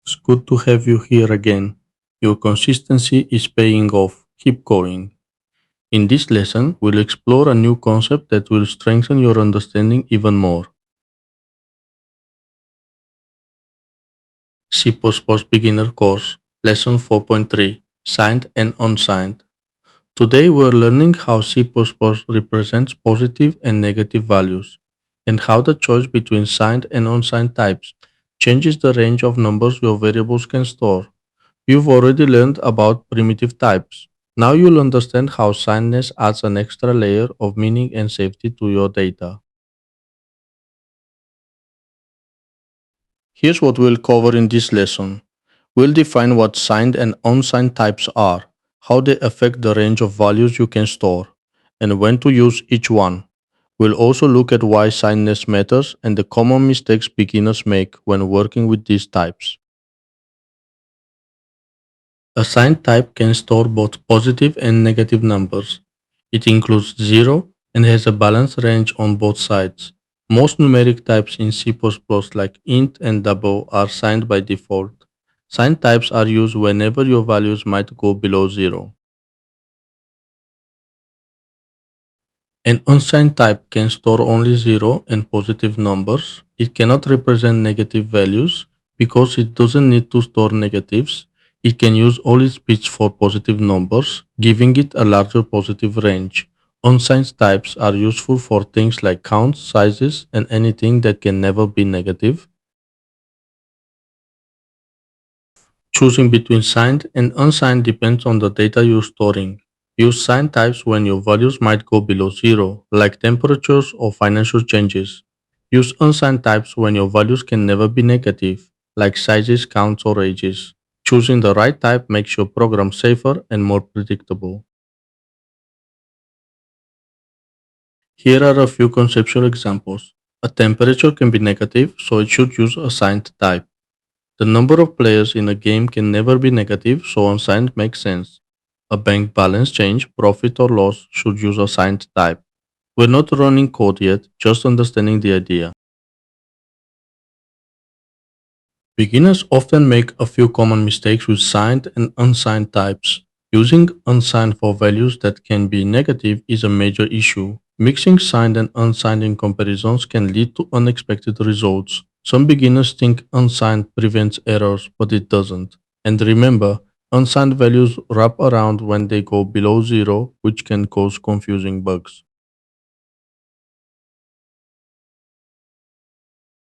It's good to have you here again. Your consistency is paying off. Keep going. In this lesson, we'll explore a new concept that will strengthen your understanding even more. C++ Beginner Course, Lesson 4.3, Signed and Unsigned. Today we're learning how C++ represents positive and negative values, and how the choice between signed and unsigned types changes the range of numbers your variables can store. You've already learned about primitive types. Now you'll understand how signedness adds an extra layer of meaning and safety to your data. Here's what we'll cover in this lesson. We'll define what signed and unsigned types are, how they affect the range of values you can store, and when to use each one. We'll also look at why signedness matters and the common mistakes beginners make when working with these types. A signed type can store both positive and negative numbers. It includes 0 and has a balanced range on both sides. Most numeric types in C++ like int and double are signed by default. Signed types are used whenever your values might go below 0. An unsigned type can store only 0 and positive numbers. It cannot represent negative values because it doesn't need to store negatives. It can use all its bits for positive numbers, giving it a larger positive range. Unsigned types are useful for things like counts, sizes, and anything that can never be negative. Choosing between signed and unsigned depends on the data you're storing. Use signed types when your values might go below 0, like temperatures or financial changes. Use unsigned types when your values can never be negative, like sizes, counts, or ages. Choosing the right type makes your program safer and more predictable. Here are a few conceptual examples. A temperature can be negative, so it should use a signed type. The number of players in a game can never be negative, so unsigned makes sense. A bank balance change, profit or loss, should use a signed type. We're not running code yet, just understanding the idea. Beginners often make a few common mistakes with signed and unsigned types. Using unsigned for values that can be negative is a major issue. Mixing signed and unsigned in comparisons can lead to unexpected results. Some beginners think unsigned prevents errors, but it doesn't. And remember, unsigned values wrap around when they go below 0, which can cause confusing bugs.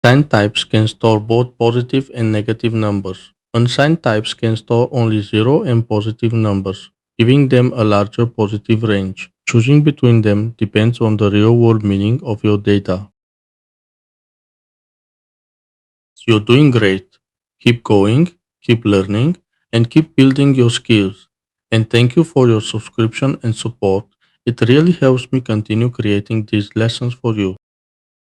Signed types can store both positive and negative numbers. Unsigned types can store only 0 and positive numbers, giving them a larger positive range. Choosing between them depends on the real-world meaning of your data. You're doing great. Keep going, keep learning, and keep building your skills. And thank you for your subscription and support. It really helps me continue creating these lessons for you.